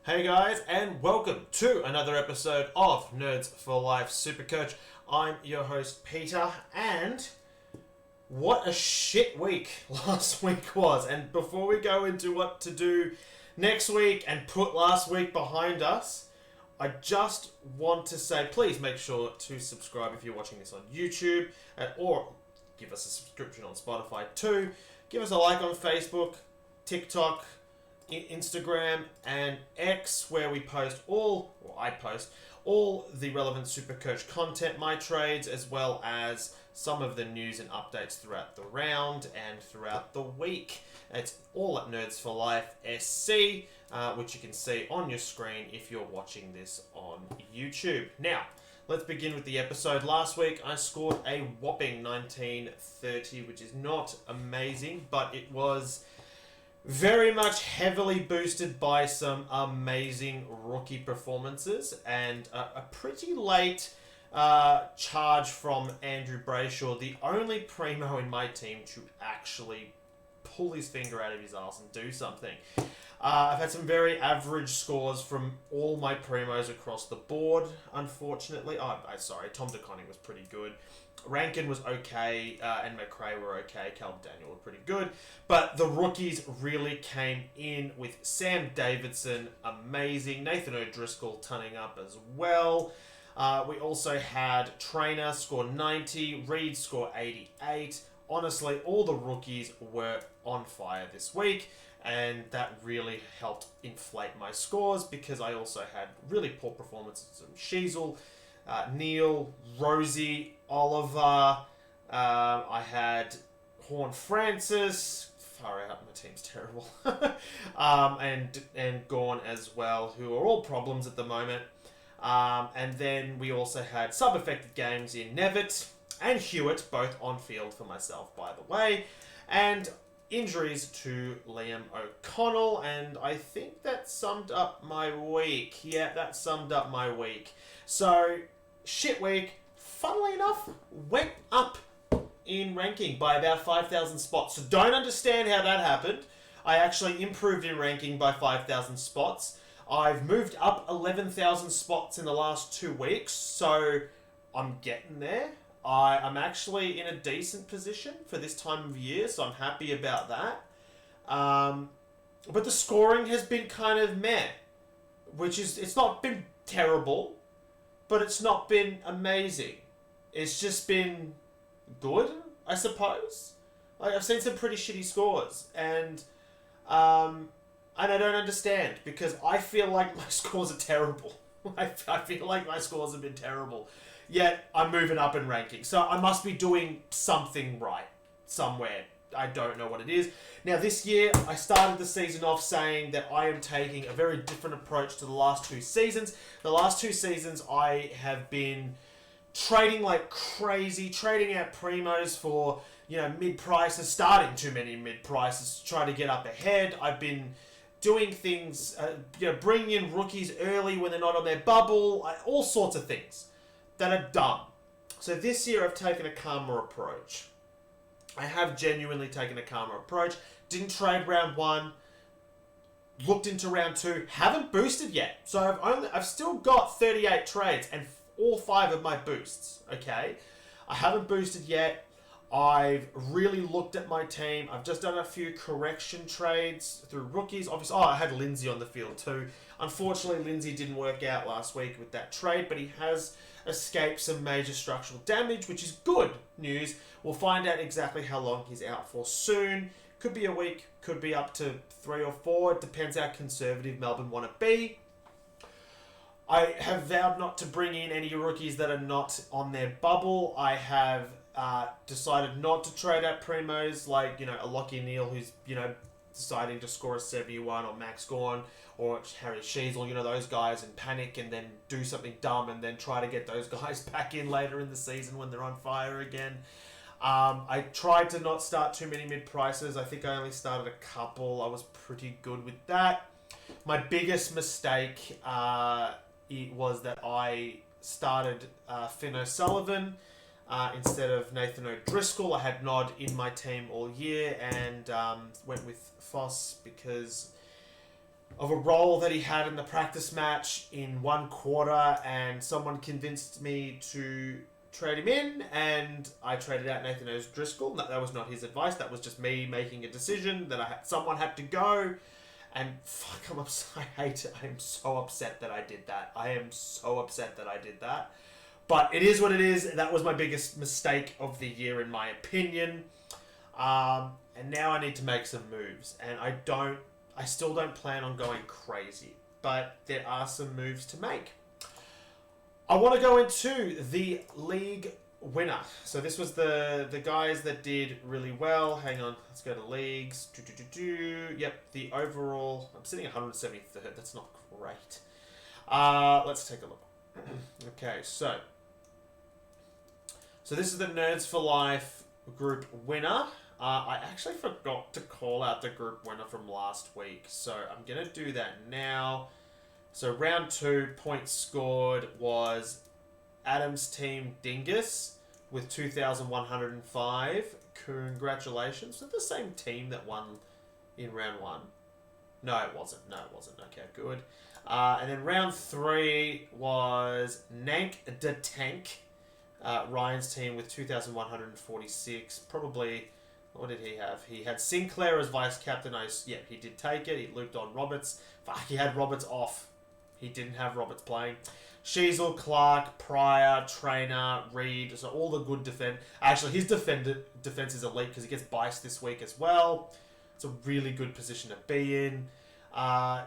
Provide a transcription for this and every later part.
Hey guys, and welcome to another episode of Nerds for Life SuperCoach. I'm your host Peter, and what a shit week last week was. And before we go into what to do next week and put last week behind us, I just want to say please make sure to subscribe if you're watching this on YouTube, or give us a subscription on Spotify too. Give us a like on Facebook, TikTok, Instagram and X, where I post all the relevant SuperCoach content, my trades, as well as some of the news and updates throughout the round and throughout the week. It's all at Nerds for Life SC, which you can see on your screen if you're watching this on YouTube. Now, let's begin with the episode. Last week, I scored a whopping 1930, which is not amazing, but it was very much heavily boosted by some amazing rookie performances and a pretty late charge from Andrew Brayshaw, the only primo in my team to actually pull his finger out of his ass and do something. I've had some very average scores from all my primos across the board, unfortunately. Sorry, Tom DeConning was pretty good. Rankin was okay, and McRae were okay. Calvin Daniel were pretty good. But the rookies really came in with Sam Davidson, amazing. Nathan O'Driscoll turning up as well. We also had Trainer score 90, Reed score 88. Honestly, all the rookies were on fire this week, and that really helped inflate my scores because I also had really poor performances from Sheasel, Neil, Rosie, Oliver. I had Horn Francis. Far out, my team's terrible. and Gorn as well, who are all problems at the moment. And then we also had sub-affected games in Nevitt and Hewitt, both on field for myself, by the way. And injuries to Liam O'Connell, and I think that summed up my week. Yeah, that summed up my week. So, shit week, funnily enough, went up in ranking by about 5,000 spots. So don't understand how that happened. I actually improved in ranking by 5,000 spots. I've moved up 11,000 spots in the last 2 weeks, so I'm getting there. I'm actually in a decent position for this time of year, so I'm happy about that. But the scoring has been kind of meh, it's not been terrible, but it's not been amazing. It's just been good, I suppose. I've seen some pretty shitty scores, and I don't understand, because I feel like my scores are terrible. I feel like my scores have been terrible. Yet, I'm moving up in ranking. So, I must be doing something right somewhere. I don't know what it is. Now, this year, I started the season off saying that I am taking a very different approach to the last 2 seasons. The last 2 seasons, I have been trading like crazy, trading out primos for, mid-prices, starting too many mid-prices to try to get up ahead. I've been doing things, bringing in rookies early when they're not on their bubble, all sorts of things that are dumb. So this year I've taken a calmer approach. I have genuinely taken a calmer approach. Didn't trade round 1. Looked into round 2. Haven't boosted yet. So I've still got 38 trades and all 5 of my boosts. Okay, I haven't boosted yet. I've really looked at my team. I've just done a few correction trades through rookies. Obviously, I had Lindsay on the field too. Unfortunately, Lindsay didn't work out last week with that trade, but he has escaped some major structural damage, which is good news. We'll find out exactly how long he's out for soon. Could be a week, could be up to 3 or 4. It depends how conservative Melbourne want to be. I have vowed not to bring in any rookies that are not on their bubble. I have decided not to trade out primos like, a Lockie Neal who's, deciding to score a 71, or Max Gorn, or Harry Sheasel, those guys, and panic and then do something dumb and then try to get those guys back in later in the season when they're on fire again. I tried to not start too many mid-prices. I think I only started a couple. I was pretty good with that. My biggest mistake was that I started Finn O'Sullivan instead of Nathan O'Driscoll. I had Nod in my team all year and went with Foss because of a role that he had in the practice match in 1 quarter, and someone convinced me to trade him in, and I traded out Nathan O'Driscoll. That was not his advice. That was just me making a decision that someone had to go. And fuck, I hate it. I am so upset that I did that. I am so upset that I did that. But it is what it is. That was my biggest mistake of the year, in my opinion. And now I need to make some moves. And I still don't plan on going crazy. But there are some moves to make. I want to go into the league winner. So this was the guys that did really well. Hang on, let's go to leagues. Yep, the overall. I'm sitting at 173rd. That's not great. Let's take a look. Okay, so this is the Nerds for Life group winner. I actually forgot to call out the group winner from last week, so I'm gonna do that now. So round 2, points scored was Adam's team Dingus with 2,105. Congratulations. Was it the same team that won in round 1? No, it wasn't. Okay, good. And then round 3 was Nank the Tank. Ryan's team with 2,146. Probably, what did he have? He had Sinclair as vice captain. Yeah, he did take it. He looped on Roberts. Fuck, he had Roberts off. He didn't have Roberts playing. Sheasel, Clark, Pryor, Trainer, Reed. So all the good defense. Actually, his defense is elite because he gets Bice this week as well. It's a really good position to be in.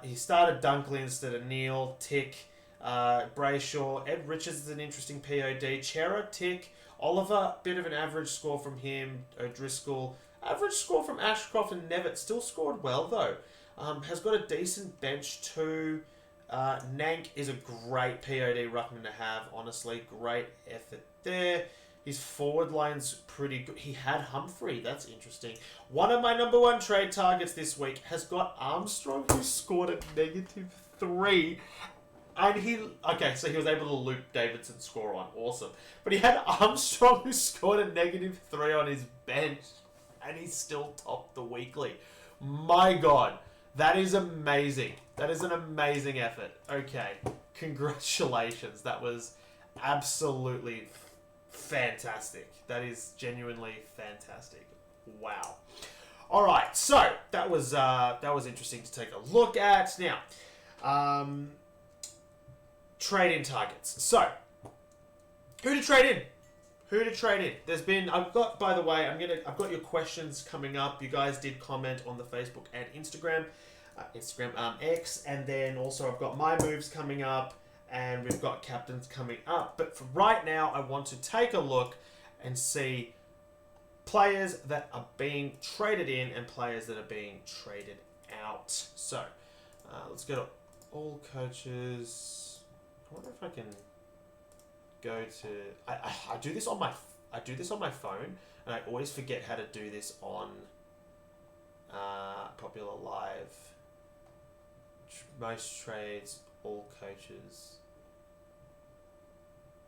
He started Dunkley instead of Neil. Tick. Brayshaw. Ed Richards is an interesting POD. Chera, Tick. Oliver, bit of an average score from him. O'Driscoll. Average score from Ashcroft and Nevitt. Still scored well, though. Has got a decent bench, too. Nank is a great POD ruckman to have, honestly. Great effort there. His forward line's pretty good. He had Humphrey. That's interesting. One of my number 1 trade targets this week has got Armstrong, who scored a -3. And okay, so he was able to loop Davidson's score on. Awesome. But he had Armstrong, who scored a -3 on his bench. And he still topped the weekly. My God. That is amazing. That is an amazing effort. Okay. Congratulations. That was absolutely fantastic. That is genuinely fantastic. Wow. All right. So that was interesting to take a look at. Now, trade-in targets. So, who to trade in? Who to trade in? I've got your questions coming up. You guys did comment on the Facebook and Instagram, X, and then also I've got my moves coming up, and we've got captains coming up. But for right now, I want to take a look and see players that are being traded in and players that are being traded out. So, let's go to all coaches. I wonder if I can go to. I do this on my phone, and I always forget how to do this on Popular Live. Most trades, all coaches,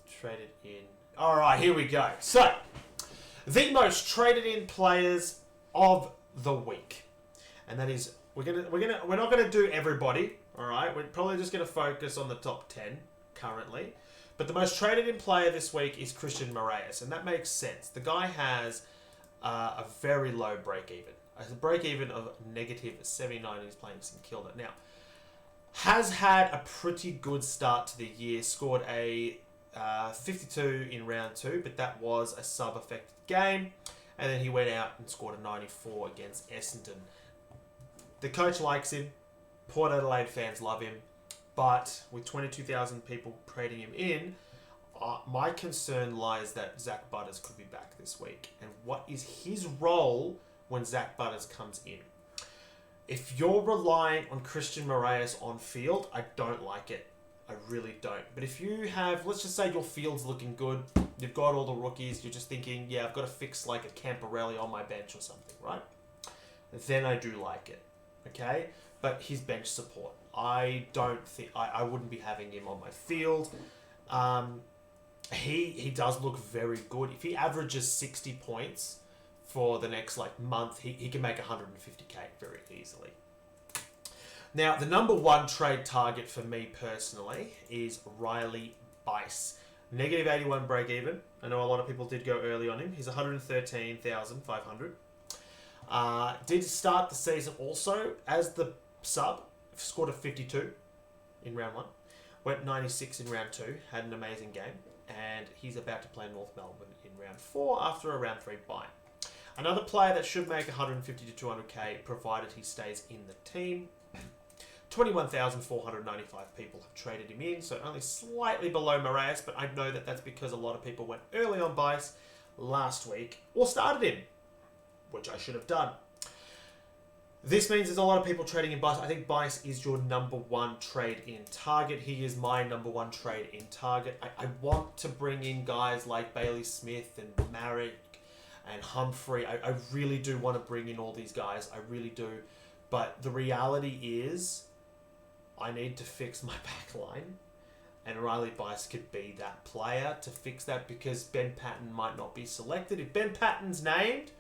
traded in. All right, here we go. So, the most traded in players of the week, and that is we're not gonna do everybody. All right, we're probably just gonna focus on the top 10 currently. But the most traded in player this week is Christian Moraes, and that makes sense. The guy has a very low break-even. A break-even of -79, he's playing St Kilda. Now, has had a pretty good start to the year, scored a 52 in round 2, but that was a sub-affected game. And then he went out and scored a 94 against Essendon. The coach likes him. Port Adelaide fans love him. But with 22,000 people trading him in, my concern lies that Zach Butters could be back this week. And what is his role when Zach Butters comes in? If you're relying on Christian Moraes on field, I don't like it. I really don't. But if you have, let's just say your field's looking good, you've got all the rookies, you're just thinking, yeah, I've got to fix like a Camporelli on my bench or something, right? Then I do like it, okay? But his bench support, I don't think, I wouldn't be having him on my field. He does look very good. If he averages 60 points for the next like month, he can make 150k very easily. Now, the number one trade target for me personally is Riley Bice. Negative 81 break even. I know a lot of people did go early on him. He's 113,500. Did start the season also as the sub. Scored a 52 in round 1. Went 96 in round 2. Had an amazing game. And he's about to play North Melbourne in round 4 after a round 3 bye. Another player that should make 150 to 200k provided he stays in the team. 21,495 people have traded him in, so only slightly below Moraes, but I know that that's because a lot of people went early on Bice last week, or started him, which I should have done. This means there's a lot of people trading in Bice. I think Bice is your number one trade in target. He is my number one trade in target. I want to bring in guys like Bailey Smith and Marek and Humphrey. I really do want to bring in all these guys. I really do. But the reality is, I need to fix my back line, and Riley Bice could be that player to fix that, because Ben Patton might not be selected. If Ben Patton's named,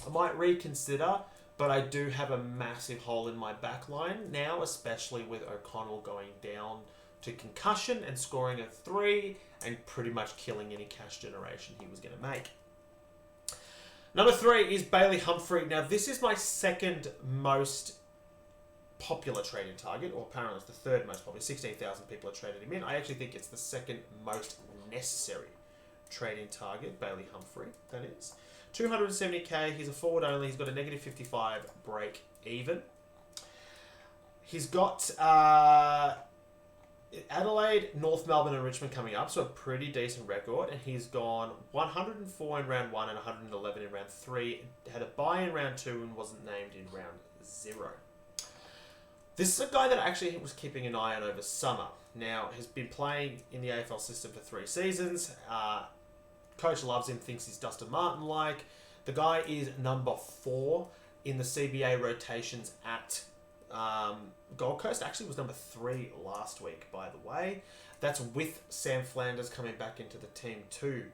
I might reconsider, but I do have a massive hole in my back line now, especially with O'Connell going down to concussion and scoring a 3 and pretty much killing any cash generation he was going to make. Number 3 is Bailey Humphrey. Now, this is my second most popular trading target, or apparently it's the third most popular. 16,000 people have traded him in. I actually think it's the second most necessary trading target, Bailey Humphrey, that is. 270k, he's a forward only, he's got a negative 55 break even. He's got Adelaide, North Melbourne and Richmond coming up, so a pretty decent record, and he's gone 104 in round 1 and 111 in round 3, had a bye in round 2 and wasn't named in round 0. This is a guy that I actually was keeping an eye on over summer. Now, has been playing in the AFL system for 3 seasons. Coach loves him, thinks he's Dustin Martin-like. The guy is number 4 in the CBA rotations at Gold Coast. Actually was number 3 last week, by the way. That's with Sam Flanders coming back into the team too.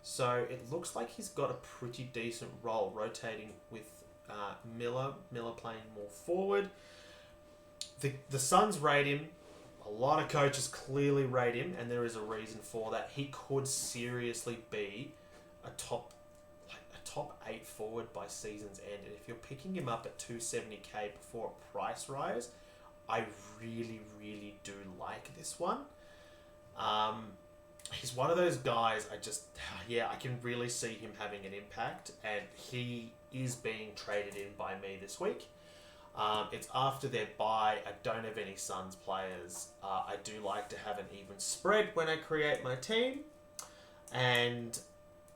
So it looks like he's got a pretty decent role, rotating with Miller playing more forward. The Suns rate him. A lot of coaches clearly rate him, and there is a reason for that. He could seriously be a top 8 forward by season's end. And if you're picking him up at 270k before a price rise, I really, really do like this one. He's one of those guys I can really see him having an impact, and he is being traded in by me this week. It's after their bye. I don't have any Suns players. I do like to have an even spread when I create my team. And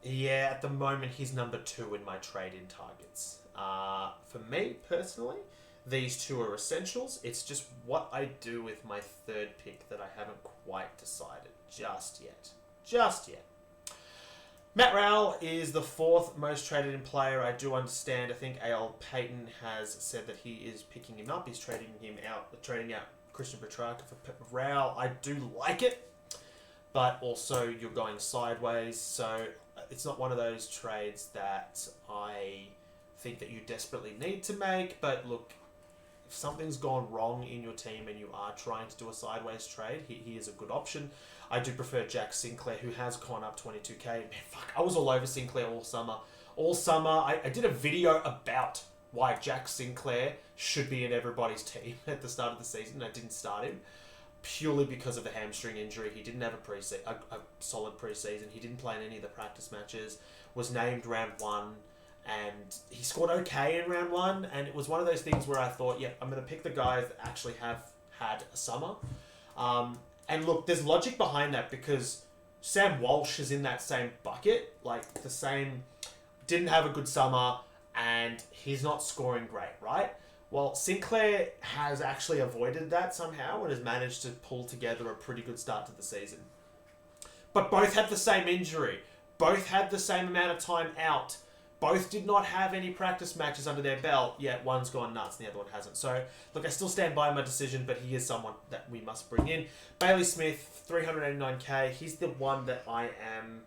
yeah, at the moment, he's number 2 in my trade-in targets. For me, personally, these 2 are essentials. It's just what I do with my 3rd pick that I haven't quite decided just yet. Matt Rowell is the 4th most traded in player. I do understand. I think A.L. Payton has said that he is picking him up. He's trading out Christian Petrarca for Rowell. I do like it, but also you're going sideways. So it's not one of those trades that I think that you desperately need to make. But look, if something's gone wrong in your team and you are trying to do a sideways trade, he is a good option. I do prefer Jack Sinclair, who has gone up 22k. Man, fuck, I was all over Sinclair all summer. I did a video about why Jack Sinclair should be in everybody's team at the start of the season. I didn't start him purely because of the hamstring injury. He didn't have a solid preseason. He didn't play in any of the practice matches. Was named round 1, and he scored okay in round 1. And it was one of those things where I thought, yeah, I'm going to pick the guys that actually have had a summer. And look, there's logic behind that, because Sam Walsh is in that same bucket. Didn't have a good summer, and he's not scoring great, right? Well, Sinclair has actually avoided that somehow and has managed to pull together a pretty good start to the season. But both had the same injury. Both had the same amount of time out. Both did not have any practice matches under their belt, yet one's gone nuts and the other one hasn't. So, look, I still stand by my decision, but he is someone that we must bring in. Bailey Smith, 389k. He's the one that I am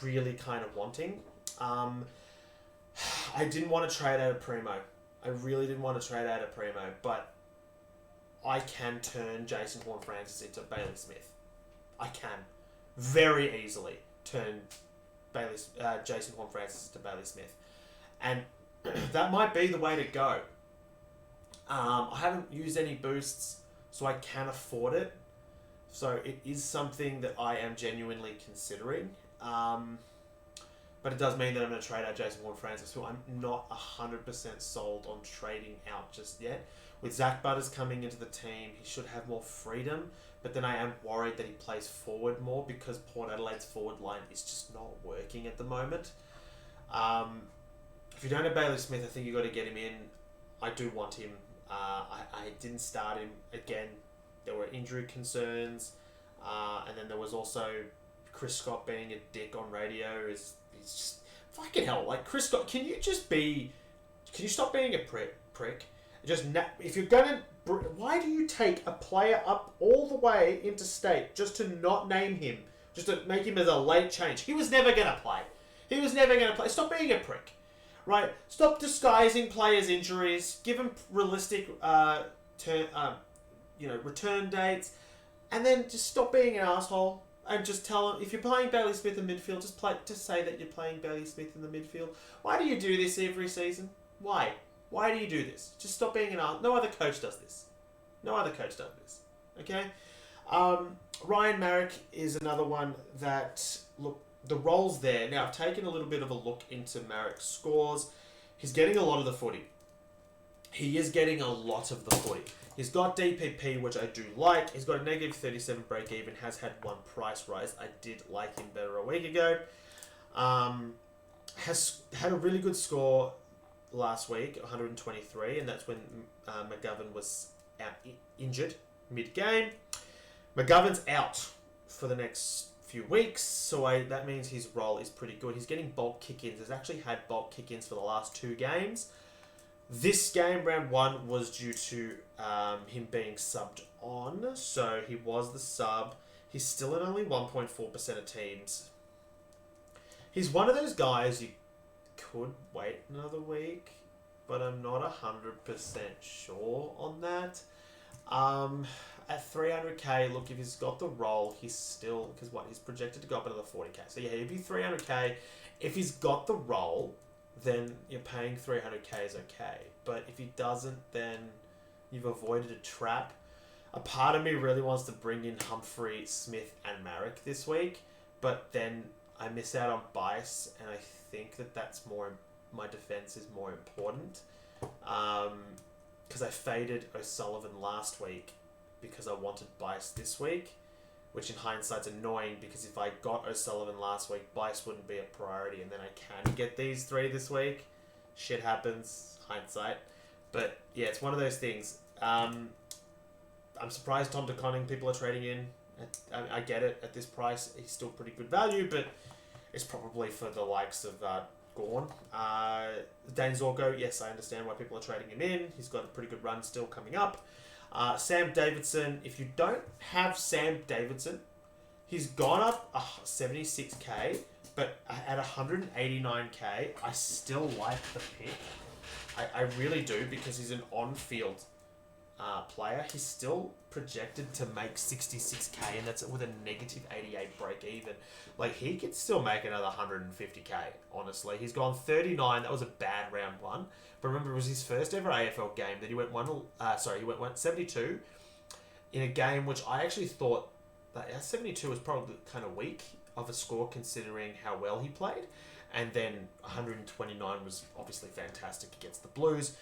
really kind of wanting. I didn't want to trade out of Primo. I really didn't want to trade out of Primo, but I can turn Jason Horn-Francis into Bailey Smith. I can very easily turn Jason Horn-Francis into Bailey Smith. And that might be the way to go. I haven't used any boosts, so I can afford it. So it is something that I am genuinely considering. But it does mean that I'm going to trade out Jason Horn-Francis, who I'm not 100% sold on trading out just yet. With Zach Butters coming into the team, he should have more freedom. But then I am worried that he plays forward more because Port Adelaide's forward line is just not working at the moment. If you don't have Bailey Smith, I think you've got to get him in. I do want him. I didn't start him. Again, there were injury concerns. And then there was also Chris Scott being a dick on radio. He's just... Fucking hell. Like, Chris Scott, can you stop being a prick? If you're going to... Why do you take a player up all the way into state just to not name him? Just to make him as a late change? He was never going to play. Stop being a prick. Right? Stop disguising players' injuries. Give them realistic return dates. And then just stop being an asshole. And just tell them, if you're playing Bailey Smith in midfield, just say that you're playing Bailey Smith in the midfield. Why do you do this every season? Why? Why do you do this? Just stop being an asshole. No other coach does this. Okay? Ryan Marrick is another one that, look, the role's there. Now, I've taken a little bit of a look into Marrick's scores. He's getting a lot of the footy. He is getting a lot of the footy. He's got DPP, which I do like. He's got a negative 37 break-even, has had one price rise. I did like him better a week ago. Has had a really good score last week, 123, and that's when McGovern was out injured mid-game. McGovern's out for the next few weeks, so that means his role is pretty good. He's getting bulk kick-ins. He's actually had bulk kick-ins for the last 2 games. This game, round 1, was due to him being subbed on, so he was the sub. He's still in only 1.4% of teams. He's one of those guys you could wait another week, but I'm not 100% sure on that. At 300k, look, if he's got the role, he's still... Because he's projected to go up another 40k. So yeah, he'd be 300k. If he's got the role, then you're paying 300k is okay. But if he doesn't, then you've avoided a trap. A part of me really wants to bring in Humphrey, Smith, and Marrick this week, but then I miss out on Bice, and I think that's more... My defense is more important. Because I faded O'Sullivan last week because I wanted Bice this week, which in hindsight's annoying because if I got O'Sullivan last week, Bice wouldn't be a priority, and then I can get these 3 this week. Shit happens, hindsight. But yeah, it's one of those things. I'm surprised Tom DeConning people are trading in. I get it, at this price, he's still pretty good value, but it's probably for the likes of Gorn. Dane Zorko, yes, I understand why people are trading him in. He's got a pretty good run still coming up. Sam Davidson, if you don't have Sam Davidson, he's gone up 76k, but at 189k, I still like the pick. I really do, because he's an on-field player. He's still projected to make 66k, and that's with a negative 88 break even. Like, he could still make another 150k, honestly. He's gone 39. That was a bad round 1. But remember, it was his first ever AFL game that he went 72 in a game which I actually thought that 72 was probably kind of weak of a score considering how well he played. And then 129 was obviously fantastic against the Blues.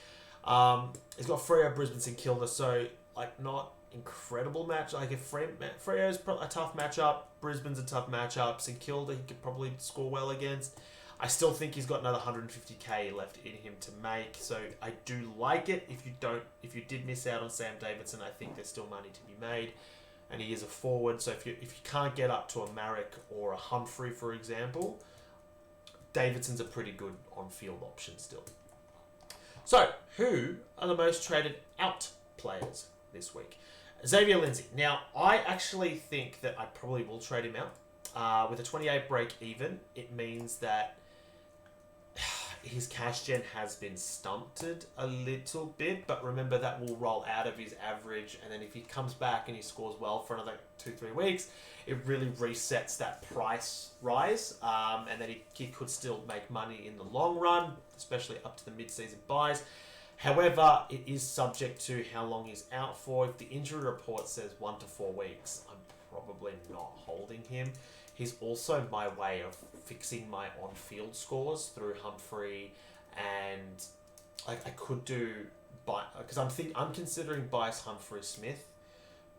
He's got Freo, Brisbane, St Kilda, so like not incredible match. Like if Freo's a tough matchup, Brisbane's a tough matchup, St Kilda he could probably score well against. I still think he's got another 150k left in him to make, so I do like it. If you did miss out on Sam Davidson, I think there's still money to be made, and he is a forward. So if you can't get up to a Marrick or a Humphrey, for example, Davidson's a pretty good on-field option still. So, who are the most traded out players this week? Xavier Lindsay. Now, I actually think that I probably will trade him out. With a 28 break even, it means that his cash gen has been stunted a little bit, but remember that will roll out of his average, and then if he comes back and he scores well for another 2-3 weeks, it really resets that price rise, and then he could still make money in the long run, especially up to the mid-season buys. However, it is subject to how long he's out for. If the injury report says 1 to 4 weeks, I'm probably not holding him. He's also my way of fixing my on-field scores through Humphrey, and I could do, because I'm considering Bice, Humphrey, Smith,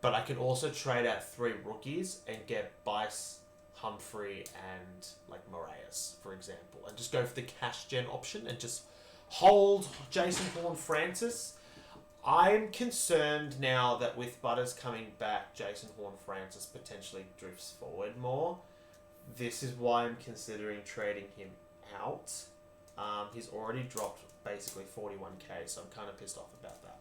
but I can also trade out 3 rookies and get Bice, Humphrey, and like Moraes, for example, and just go for the cash gen option and just hold Jason Horne-Francis. I'm concerned now that with Butters coming back, Jason Horne-Francis potentially drifts forward more. This is why I'm considering trading him out. He's already dropped basically 41k, so I'm kind of pissed off about that.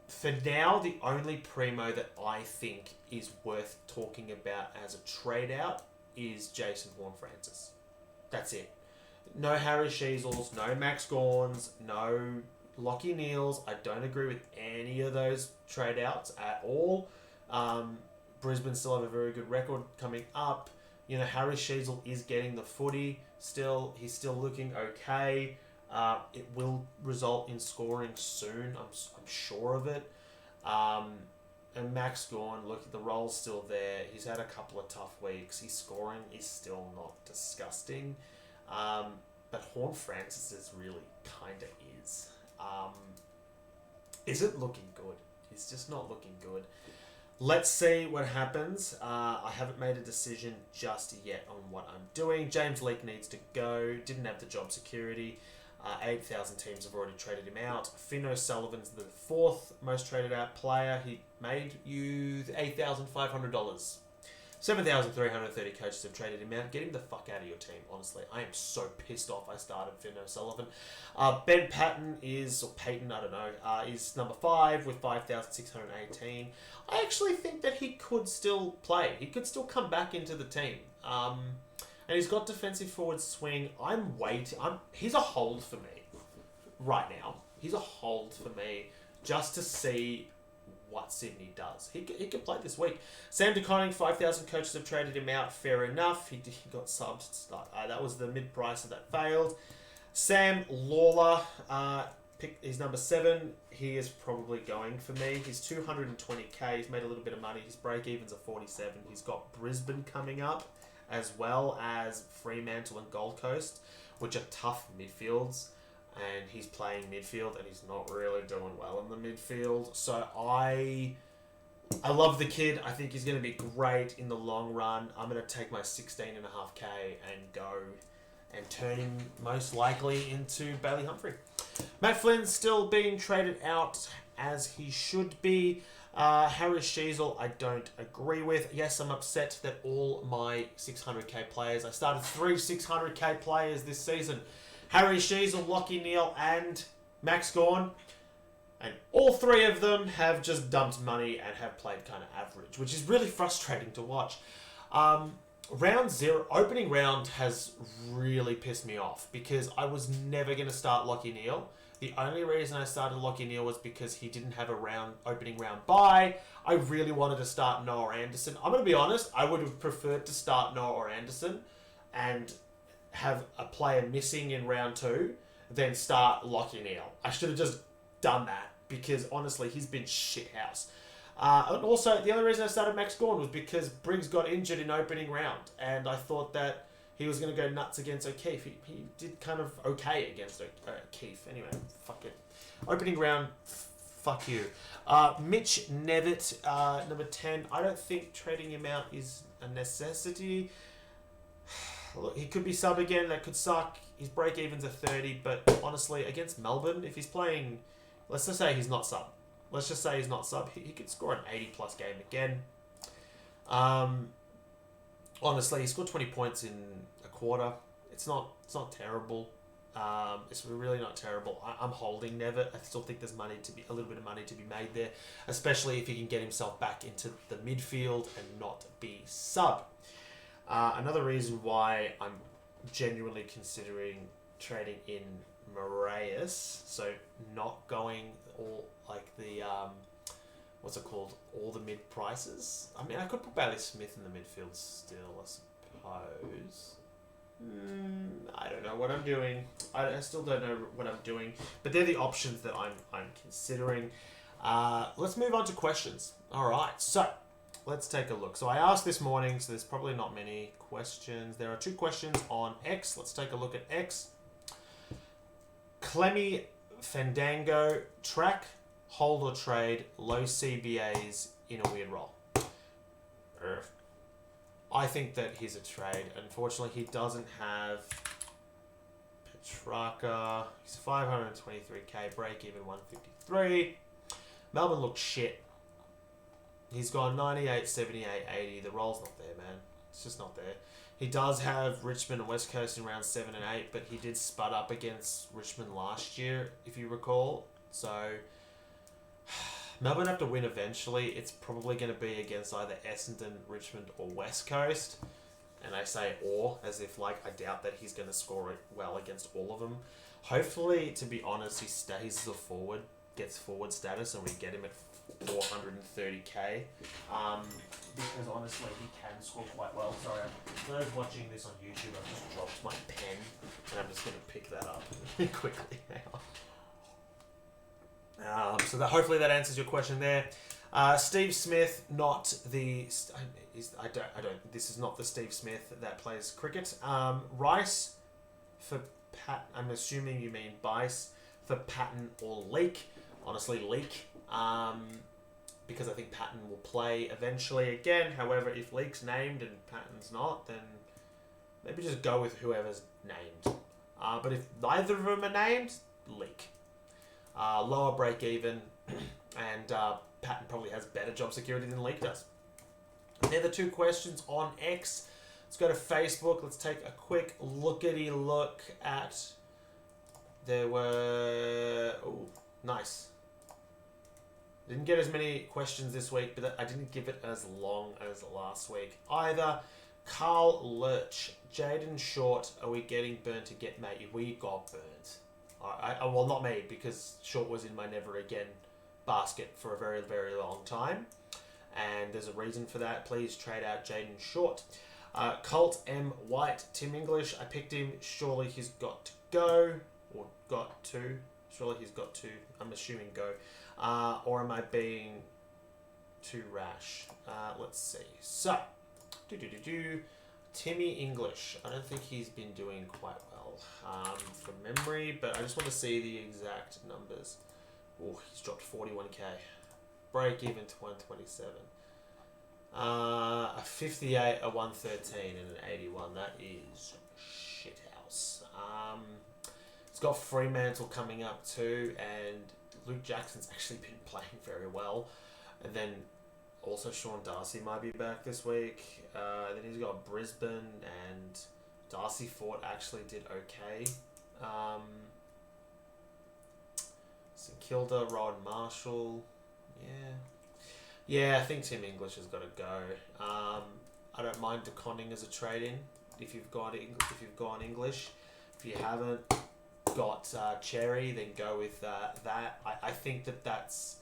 For now, the only primo that I think is worth talking about as a trade out is Jason Horne-Francis. That's it. No Harry Sheasels, no Max Gorns, no Lockie Neals. I don't agree with any of those trade outs at all. Brisbane still have a very good record coming up. You know, Harry Sheasel is getting the footy still. He's still looking okay. It will result in scoring soon. I'm sure of it. And Max Gorn, look, the role's still there. He's had a couple of tough weeks. His scoring is still not disgusting. But Horne-Francis is really kind of is. Isn't looking good. He's just not looking good. Let's see what happens. I haven't made a decision just yet on what I'm doing. James Leake needs to go. Didn't have the job security. 8,000 teams have already traded him out. Finn O'Sullivan's the 4th most traded out player. He made you $8,500. 7,330 coaches have traded him out. Get him the fuck out of your team, honestly. I am so pissed off I started Finn O'Sullivan. Ben Patton is, or Peyton, I don't know, is number 5 with 5,618. I actually think that he could still play. He could still come back into the team. And he's got defensive forward swing. He's a hold for me right now. He's a hold for me just to see what Sydney does. He could play this week. Sam DeConning, 5,000 coaches have traded him out. Fair enough. He got subs. That was the mid-pricer that failed. Sam Lawler, he's number 7. He is probably going for me. He's 220k. He's made a little bit of money. His break-evens are 47. He's got Brisbane coming up, as well as Fremantle and Gold Coast, which are tough midfields. And he's playing midfield, and he's not really doing well in the midfield. So I love the kid. I think he's going to be great in the long run. I'm going to take my 16.5k and go and turn him most likely into Bailey Humphrey. Matt Flynn's still being traded out as he should be. Harris Sheasel, I don't agree with. Yes, I'm upset that all my 600k players, I started 3 600k players this season. Harry Sheasel, Lockie Neal, and Max Gorn. And all 3 of them have just dumped money and have played kind of average, which is really frustrating to watch. Round 0, opening round has really pissed me off because I was never going to start Lockie Neal. The only reason I started Lockie Neal was because he didn't have a opening round bye. I really wanted to start Noah Anderson. I'm going to be honest, I would have preferred to start Noah or Anderson and have a player missing in round 2 than start Lockie Neal. I should have just done that because honestly, he's been shithouse. And also, the only reason I started Max Gorn was because Briggs got injured in opening round, and I thought that he was going to go nuts against O'Keefe. He did kind of okay against O'Keefe. Anyway, fuck it. Opening round, fuck you. Mitch Nevitt, number 10. I don't think trading him out is a necessity. Look, he could be sub again. That could suck. His break-evens are 30, but honestly, against Melbourne, if he's playing, let's just say he's not sub. Let's just say he's not sub. He could score an 80-plus game again. Honestly, he scored 20 points in a quarter. It's not terrible. It's really not terrible. I'm holding Nevitt. I still think there's a little bit of money to be made there, especially if he can get himself back into the midfield and not be sub. Another reason why I'm genuinely considering trading in Moraes, so not going all like the what's it called? All the mid prices. I mean, I could put Bailey Smith in the midfield still, I suppose. I don't know what I'm doing. I still don't know what I'm doing, but they're the options that I'm considering. Let's move on to questions. All right, so let's take a look. So I asked this morning, so there's probably not many questions. There are 2 questions on X. Let's take a look at X. Clemmy Fandango, track, hold or trade, low CBAs in a weird role. I think that he's a trade. Unfortunately, he doesn't have Petrarca. He's 523k, break even 153. Melbourne looks shit. He's gone 98, 78, 80. The role's not there, man. It's just not there. He does have Richmond and West Coast in round 7 and 8, but he did spud up against Richmond last year, if you recall. So Melbourne have to win eventually. It's probably going to be against either Essendon, Richmond, or West Coast. And I say or, as if like I doubt that he's going to score it well against all of them. Hopefully, to be honest, he stays as a forward, gets forward status, and we get him at 430k. Because honestly, he can score quite well. Sorry, for those watching this on YouTube, I've just dropped my pen, and I'm just going to pick that up quickly now. So that hopefully that answers your question there. Steve Smith, not the. I don't. This is not the Steve Smith that plays cricket. Rice for Pat. I'm assuming you mean Bice for Patton or Leak. Honestly, Leak. Because I think Patton will play eventually again. However, if Leak's named and Patton's not, then maybe just go with whoever's named. But if neither of them are named, Leak. Lower break even, and Patton probably has better job security than Leak does. They're the 2 questions on X. Let's go to Facebook. Let's take a quick lookity look at. There were. Oh, nice. Didn't get as many questions this week, but I didn't give it as long as last week either. Carl Lurch, Jaden Short, are we getting burnt to get mate? We got burnt. Well, not me, because Short was in my never again basket for a very, very long time. And there's a reason for that. Please trade out Jaden Short. Colt M. White, Tim English. I picked him. Surely he's got to go. Or got to. Surely he's got to. I'm assuming go. Or am I being too rash? Let's see. So, Timmy English. I don't think he's been doing quite well from memory, but I just want to see the exact numbers. Oh, he's dropped 41k. Break even to 127. A 58, a 113, and an 81. That is shit house. It's got Fremantle coming up too, and Luke Jackson's actually been playing very well. And then also Sean Darcy might be back this week. Then he's got Brisbane, and Darcy Fort actually did okay. St Kilda, Rod Marshall. Yeah, I think Tim English has got to go. I don't mind DeConning as a trade-in if you've gone English. If you haven't got Cherry, then go with that. I think that's.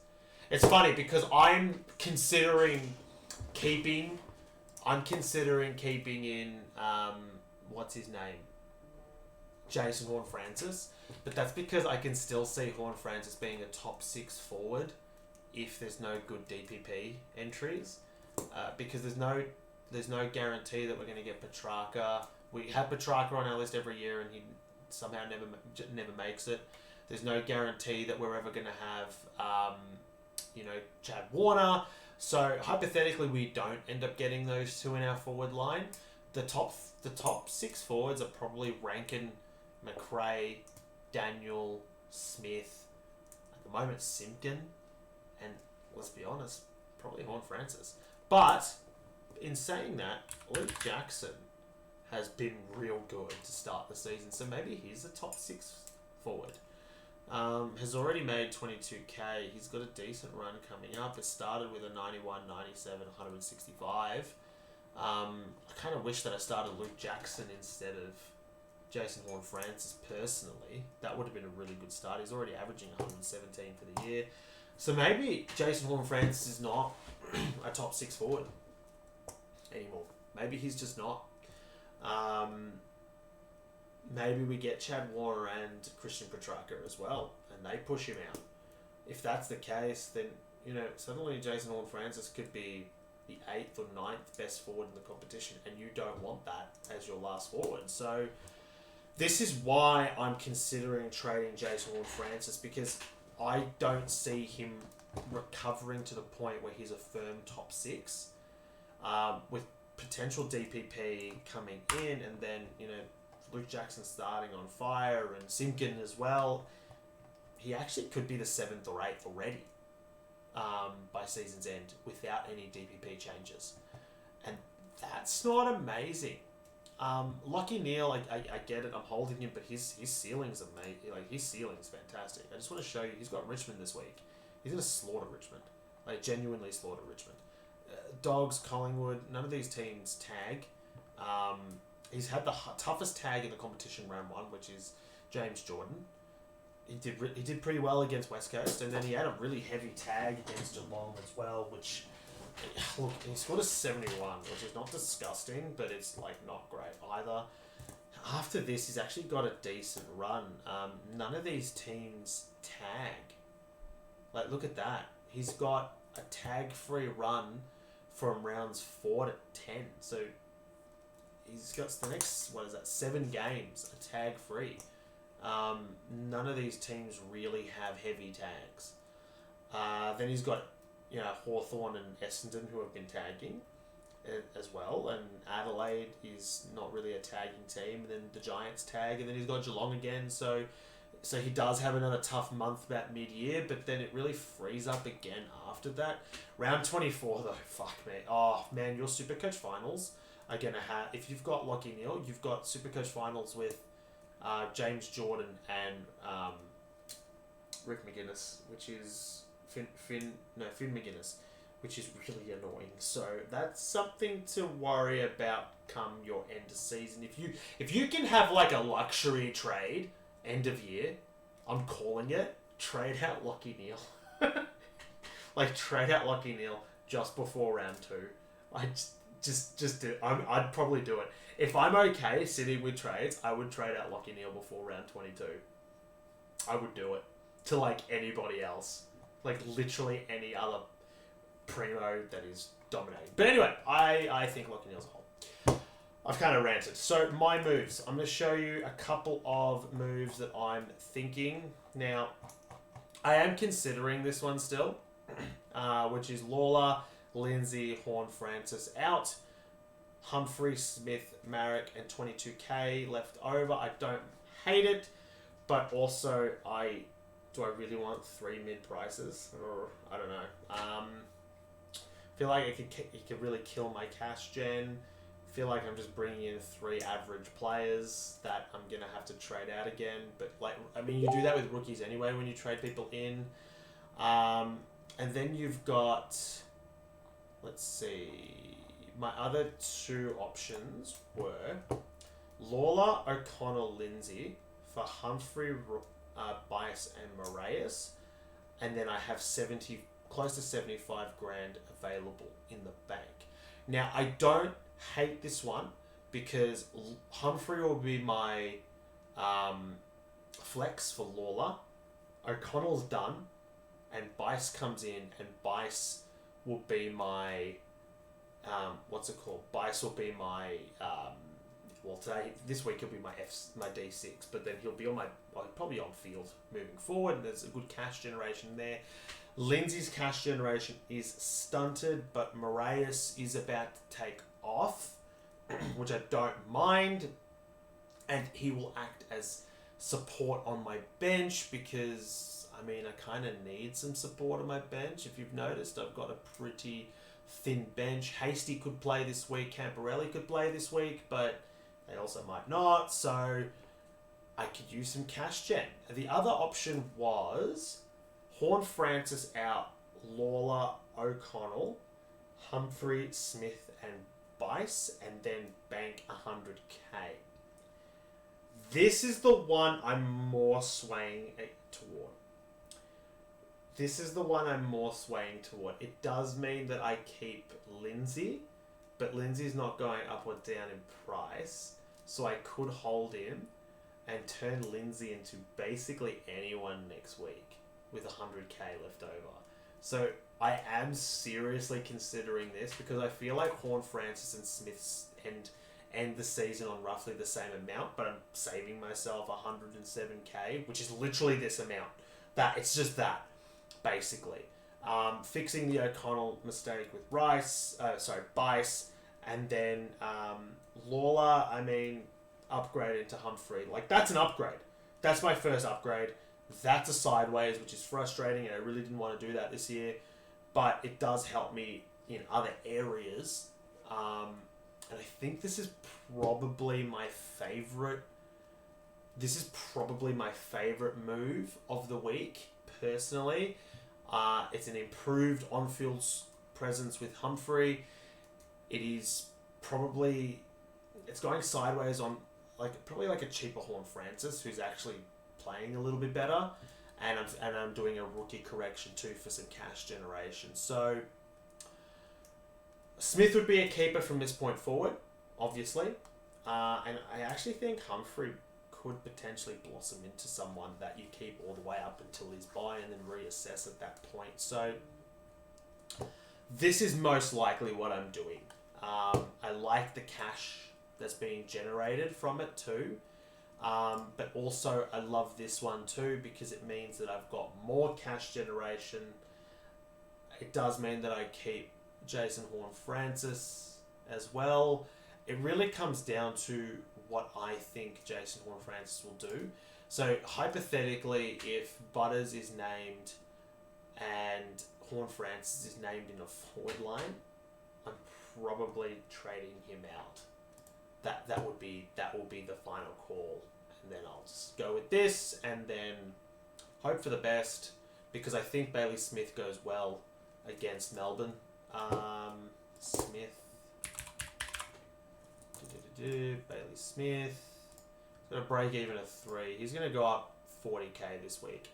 It's funny because I'm considering keeping in what's his name, Jason Horne-Francis, but that's because I can still see Horne-Francis being a top 6 forward if there's no good DPP entries, because there's no guarantee that we're going to get Petrarca. We have Petrarca on our list every year, and he somehow never makes it. There's no guarantee that we're ever going to have, Chad Warner. So hypothetically, we don't end up getting those 2 in our forward line. The top 6 forwards are probably Rankin, McRae, Daniel, Smith. At the moment, Simpkin. And let's be honest, probably Horne-Francis. But in saying that, Luke Jackson has been real good to start the season, so maybe he's a top 6 forward. Has already made 22k. He's got a decent run coming up. It started with a 91, 97, 165. I kind of wish that I started Luke Jackson instead of Jason Horne-Francis personally, that would have been a really good start. He's already averaging 117 for the year. So maybe Jason Horne-Francis is not a top 6 forward anymore. Maybe he's just not. Maybe we get Chad Warner and Christian Petrarca as well, and they push him out. If that's the case, then, you know, suddenly Jason Horne-Francis could be the 8th or 9th best forward in the competition, and you don't want that as your last forward. So this is why I'm considering trading Jason Horne-Francis, because I don't see him recovering to the point where he's a firm top 6, with potential DPP coming in, and then, you know, Luke Jackson starting on fire and Simpkin as well. He actually could be the 7th or 8th already by season's end without any DPP changes. And that's not amazing. Lucky Neal, I get it, I'm holding him, but his ceiling's amazing. Like, his ceiling's fantastic. I just want to show you, he's got Richmond this week. He's going to slaughter Richmond. Like, genuinely slaughter Richmond. Dogs, Collingwood, none of these teams tag. He's had the toughest tag in the competition round 1, which is James Jordan. He did pretty well against West Coast, and then he had a really heavy tag against Geelong as well, which, look, he scored a 71, which is not disgusting, but it's, like, not great either. After this, he's actually got a decent run. None of these teams tag. Like, look at that. He's got a tag-free run from rounds 4 to 10. So he's got the next, 7 games, a tag-free. None of these teams really have heavy tags. Then he's got, you know, Hawthorn and Essendon who have been tagging as well, and Adelaide is not really a tagging team, and then the Giants tag, and then he's got Geelong again, so he does have another tough month about mid-year, but then it really frees up again after that. Round 24 though, fuck me. Oh man, your SuperCoach finals are going to have, if you've got Lachie Neale, you've got SuperCoach finals with James Jordan and Rick McGuinness, which is Finn McGuinness, which is really annoying. So that's something to worry about come your end of season. If you can have like a luxury trade end of year, I'm calling it. Trade out Lachie Neale. Like, trade out Lachie Neale just before round 2. I just do. I'd probably do it. If I'm okay sitting with trades, I would trade out Lachie Neale before round 22. I would do it to, like, anybody else. Like, literally any other primo that is dominating. But anyway, I think Lachie Neale's a hole. I've kind of ranted. So, my moves. I'm going to show you a couple of moves that I'm thinking. Now, I am considering this one still, which is Lawler, Lindsay, Horne-Francis out. Humphrey, Smith, Marek, and 22k left over. I don't hate it, but also do I really want 3 mid prices? Or I don't know. Feel like it could really kill my cash gen. Feel like I'm just bringing in 3 average players that I'm gonna have to trade out again. But like, I mean, you do that with rookies anyway when you trade people in. And then you've got, let's see, my other 2 options were Lawler, O'Connell, Lindsay for Humphrey, Bias, and Moraes, and then I have close to 75 grand available in the bank. Now, I don't hate this one because Humphrey will be my flex for Lawler. O'Connell's done, and Bice comes in, and Bice will be my Bice will be my this week he'll be my D6, but then he'll be on probably on field moving forward, and there's a good cash generation there. Lindsay's cash generation is stunted, but Moraes is about to take off, which I don't mind, and he will act as support on my bench because, I mean, I kind of need some support on my bench. If you've noticed, I've got a pretty thin bench. Hasty could play this week, Camporelli could play this week, but they also might not, so I could use some cash gen. The other option was Horne-Francis out, Lawler, O'Connell, Humphrey, Smith, and Bice, and then bank 100k. This is the one I'm more swaying toward. This is the one I'm more swaying toward. It does mean that I keep Lindsay, but Lindsay's not going up or down in price, so I could hold him and turn Lindsay into basically anyone next week with 100k left over. So I am seriously considering this because I feel like Horn, Francis, and Smith's end the season on roughly the same amount, but I'm saving myself 107k, which is literally this amount. It's just that, basically. Fixing the O'Connell mistake with Bice, and then Lawler, upgrade into Humphrey. Like, that's an upgrade. That's my first upgrade. That's a sideways, which is frustrating, and I really didn't want to do that this year, but it does help me in other areas. And I think this is probably my favorite. This is probably my favorite move of the week, personally. It's an improved on-field presence with Humphrey. It is probably, it's going sideways on probably a cheaper Horn Francis who's actually playing a little bit better, and I'm doing a rookie correction too for some cash generation. So Smith would be a keeper from this point forward, obviously, and I actually think Humphrey could potentially blossom into someone that you keep all the way up until his buy and then reassess at that point. So this is most likely what I'm doing. I like the cash that's being generated from it too, but also I love this one too because it means that I've got more cash generation. It does mean that I keep Jason Horn-Francis as well. It really comes down to what I think Jason Horn-Francis will do. So hypothetically, if Butters is named and Horn-Francis is named in a forward line, I'm probably trading him out. That will be the final call, and then I'll just go with this and then hope for the best because I think Bailey Smith goes well against Melbourne. Smith. Bailey Smith. He's going to break even at 3. He's going to go up 40k this week.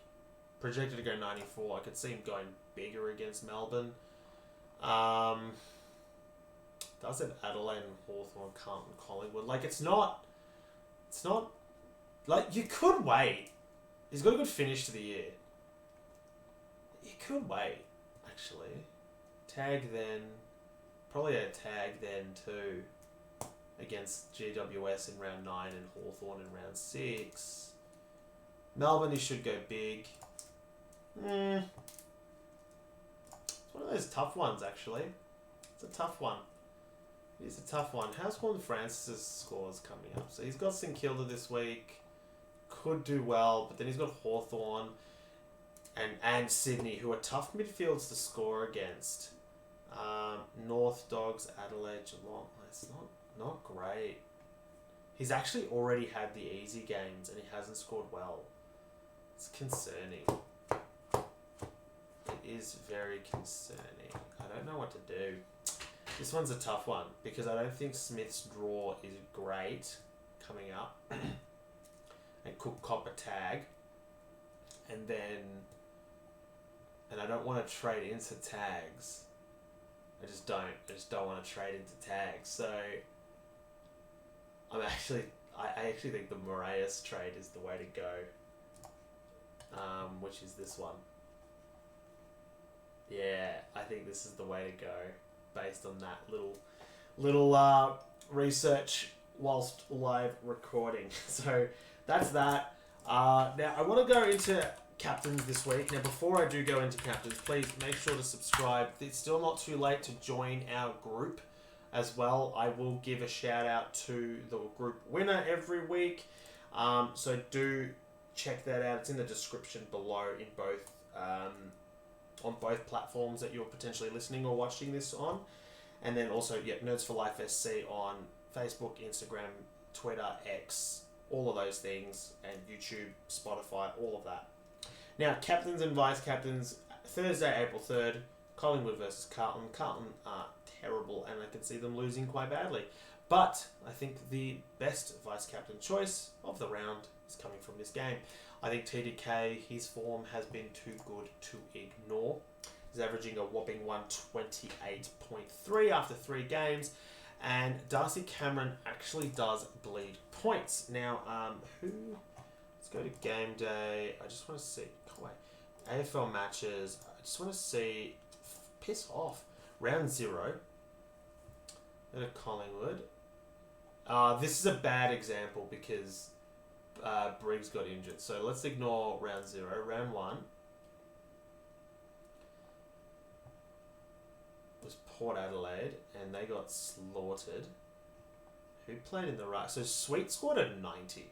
Projected to go 94. I could see him going bigger against Melbourne. Does have Adelaide and Hawthorn, Carlton, Collingwood. It's not... you could wait. He's got a good finish to the year. You could wait, actually. Tag then. Probably a tag then too. Against GWS in round 9 and Hawthorn in round 6. Melbourne, he should go big. It's one of those tough ones, actually. It's a tough one. It is a tough one. How's Horn Francis' scores coming up? So he's got St Kilda this week. Could do well, but then he's got Hawthorn and Sydney, who are tough midfields to score against. North, Dogs, Adelaide, Geelong. It's not great. He's actually already had the easy games and he hasn't scored well. It's concerning. It is very concerning. I don't know what to do. This one's a tough one because I don't think Smith's draw is great coming up. And Cook cop a tag. And I don't want to trade into tags. I just don't want to trade into tags. So I actually think the Moraes trade is the way to go. Which is this one. Yeah, I think this is the way to go based on that little research whilst live recording. So that's that. Now I want to go into captains this week. Now before I do go into captains, please make sure to subscribe. It's still not too late to join our group as well. I will give a shout out to the group winner every week. So do check that out. It's in the description below in both on both platforms that you're potentially listening or watching this on. And then also, Nerds for Life SC on Facebook, Instagram, Twitter, X, all of those things, and YouTube, Spotify, all of that. Now, captains and vice captains, Thursday, April 3rd, Collingwood versus Carlton. Carlton are terrible, and I can see them losing quite badly. But I think the best vice-captain choice of the round is coming from this game. I think TDK, his form has been too good to ignore. He's averaging a whopping 128.3 after 3 games. And Darcy Cameron actually does bleed points. Now, let's go to game day. I just want to see, AFL matches. I just want to see, piss off. Round 0. Go to Collingwood. This is a bad example because Briggs got injured. So let's ignore round 0. Round 1 was Port Adelaide, and they got slaughtered. Who played in the ruck? So Sweet scored a 90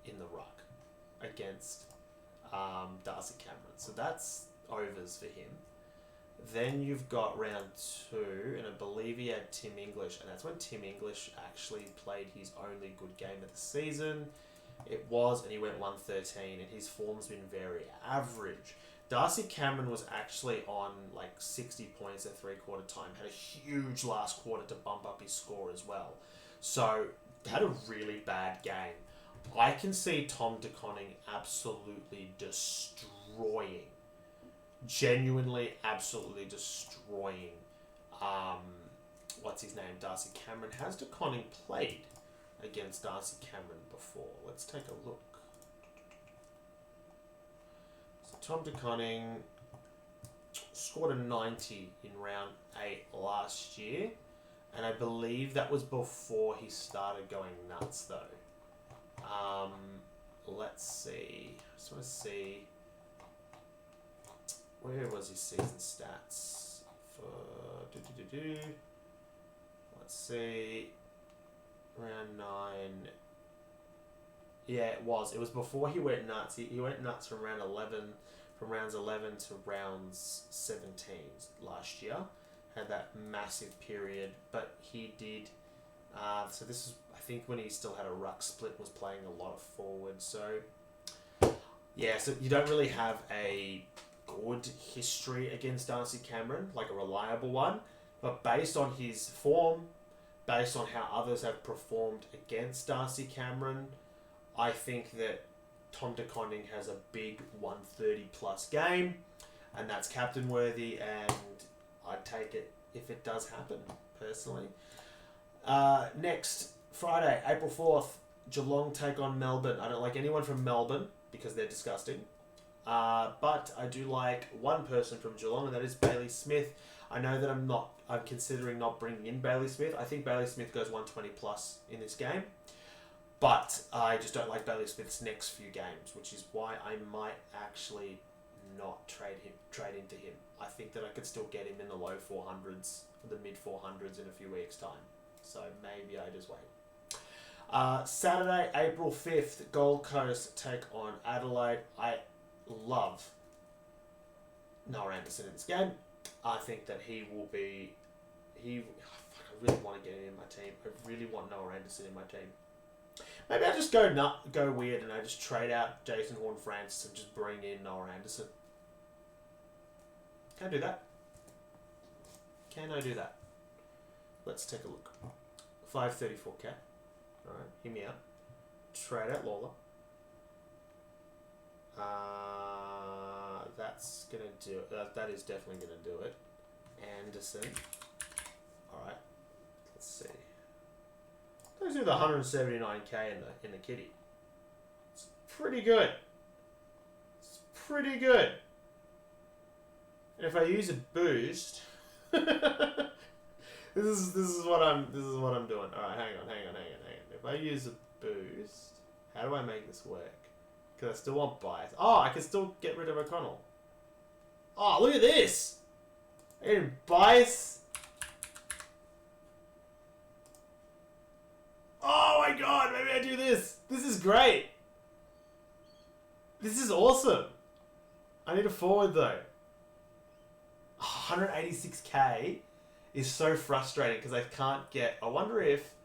in the ruck against Darcy Cameron. So that's overs for him. Then you've got round 2, and I believe he had Tim English, and that's when Tim English actually played his only good game of the season. It was, and he went 113, and his form's been very average. Darcy Cameron was actually on like 60 points at 3/4 time, had a huge last quarter to bump up his score as well. So, had a really bad game. I can see Tom De Koning absolutely destroying, genuinely absolutely destroying, what's his name, Darcy Cameron. Has De Koning played against Darcy Cameron before? Let's take a look. So Tom De Koning scored a 90 in round 8 last year, and I believe that was before he started going nuts though. Let's see. I just want to see, where was his season stats for let's see, round 9. Yeah, it was before he went nuts. He went nuts from rounds 11 to rounds 17 last year. Had that massive period, but he did. So this is, I think, when he still had a ruck split, was playing a lot of forward. So yeah, so you don't really have a good history against Darcy Cameron, like a reliable one. But based on his form, based on how others have performed against Darcy Cameron, I think that Tom De Koning has a big 130 plus game, and that's captain worthy, and I'd take it if it does happen, personally. Next Friday, April 4th, Geelong take on Melbourne. I don't like anyone from Melbourne because they're disgusting. But I do like one person from Geelong, and that is Bailey Smith. I know that I'm considering not bringing in Bailey Smith. I think Bailey Smith goes 120 plus in this game. But I just don't like Bailey Smith's next few games, which is why I might actually not trade into him. I think that I could still get him in the low 400s, the mid 400s in a few weeks' time. So maybe I just wait. Saturday, April 5th, Gold Coast take on Adelaide. I love Noah Anderson in this game. I think that he will be... I really want to get him in my team. I really want Noah Anderson in my team. Maybe I just go weird and I just trade out Jason Horne-Francis and just bring in Noah Anderson. Can I do that? Can I do that? Let's take a look. 534k. Alright, hear me out. Trade out Lawler. That's gonna do it. That is definitely gonna do it. Anderson. Alright. Let's see. Let's do the 179k in the kitty. It's pretty good. It's pretty good. And if I use a boost, this is what I'm doing. All right, hang on. If I use a boost, how do I make this work? Because I still want bias. Oh, I can still get rid of O'Connell. Oh, look at this. I get bias. Oh my god, maybe I do this. This is great. This is awesome. I need a forward though. 186k is so frustrating because I can't get... I wonder if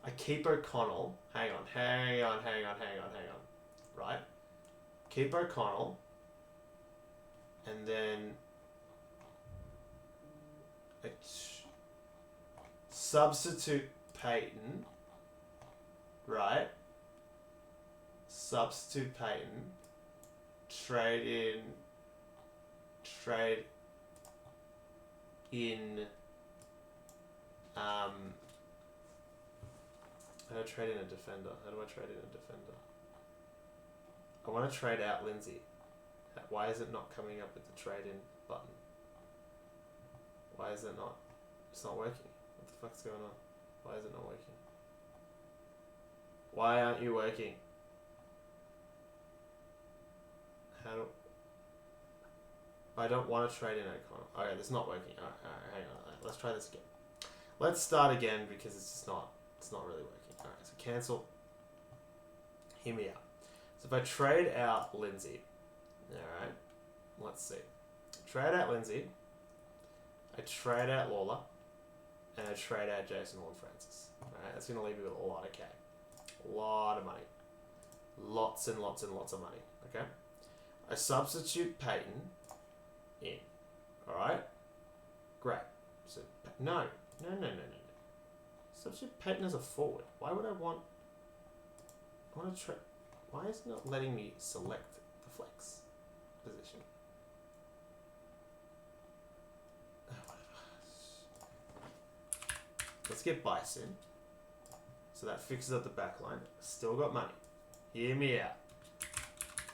I keep O'Connell. Hang on. Right? Keep O'Connell. And then... substitute Peyton, right? Substitute Peyton. Trade in, how do I trade in a defender? How do I trade in a defender? I want to trade out Lindsay. Why is it not coming up with the trade in button? Why is it not? It's not working. What the fuck's going on? Why is it not working? Why aren't you working? I don't want to trade in O'Connor. Okay, this is not working. Alright, hang on. Let's try this again. Let's start again because it's not really working. Alright, so cancel. Hear me out. So if I trade out Lindsay, alright, let's see. Trade out Lindsay. I trade out Lawler. And I trade out Jason Horn-Francis. Alright, that's going to leave me with a lot of cash. A lot of money. Lots and lots and lots of money. Okay? I substitute Peyton in. Alright? Great. So, no. Substitute Peyton as a forward. Why would I want to trade? Why is it not letting me select the flex position? Let's get Bison. So that fixes up the back line. Still got money. Hear me out.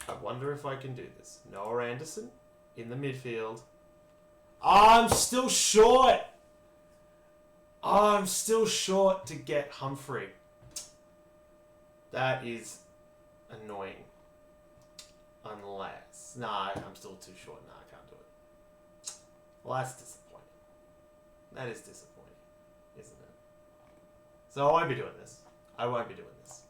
I wonder if I can do this. Noah Anderson in the midfield. I'm still short. I'm still short to get Humphrey. That is annoying. Unless... Nah, I'm still too short. Nah, I can't do it. Well, that's disappointing. That is disappointing, isn't it? So I won't be doing this. I won't be doing this.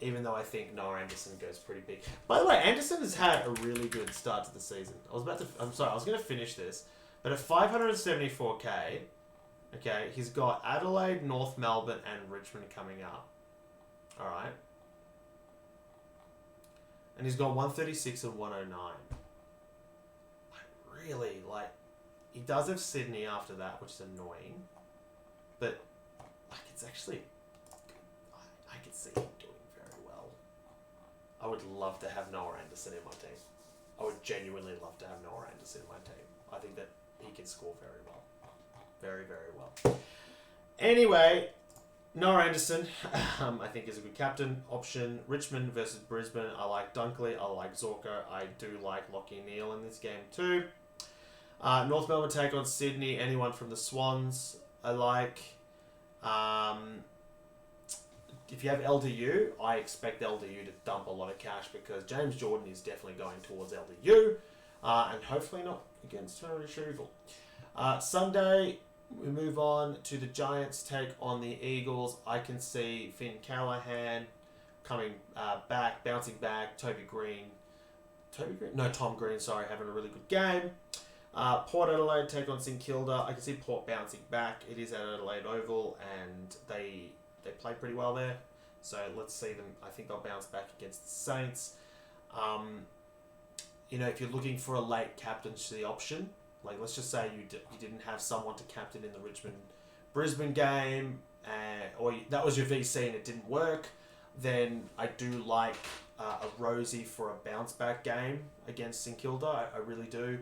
Even though I think Noah Anderson goes pretty big. By the way, Anderson has had a really good start to the season. I was going to finish this. But at 574k, okay, he's got Adelaide, North Melbourne, and Richmond coming up. Alright. And he's got 136 and 109. Really, he does have Sydney after that, which is annoying. But, it's actually... I could see him doing very well. I would love to have Noah Anderson in my team. I would genuinely love to have Noah Anderson in my team. I think that he can score very well. Very, very well. Anyway, Noah Anderson, I think is a good captain option. Richmond versus Brisbane. I like Dunkley. I like Zorko. I do like Lockie Neal in this game too. North Melbourne take on Sydney. Anyone from the Swans, I like. If you have LDU, I expect LDU to dump a lot of cash because James Jordan is definitely going towards LDU. And hopefully not against Tony Shuvel. Sunday, we move on to the Giants take on the Eagles. I can see Finn Callahan coming back, bouncing back. Tom Green, having a really good game. Port Adelaide take on St Kilda. I can see Port bouncing back. It is at Adelaide Oval, and they play pretty well there. So let's see them. I think they'll bounce back against the Saints. If you're looking for a late captaincy option, let's just say you didn't have someone to captain in the Richmond-Brisbane game, or that was your VC and it didn't work, then I do like a Rosie for a bounce-back game against St Kilda. I really do.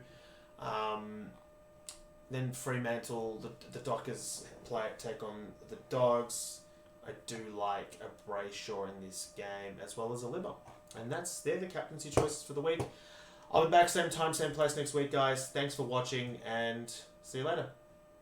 Then Fremantle, the Dockers take on the Dogs. I do like a Brayshaw in this game, as well as a Libba. And they're the captaincy choices for the week. I'll be back same time, same place next week, guys. Thanks for watching, and see you later.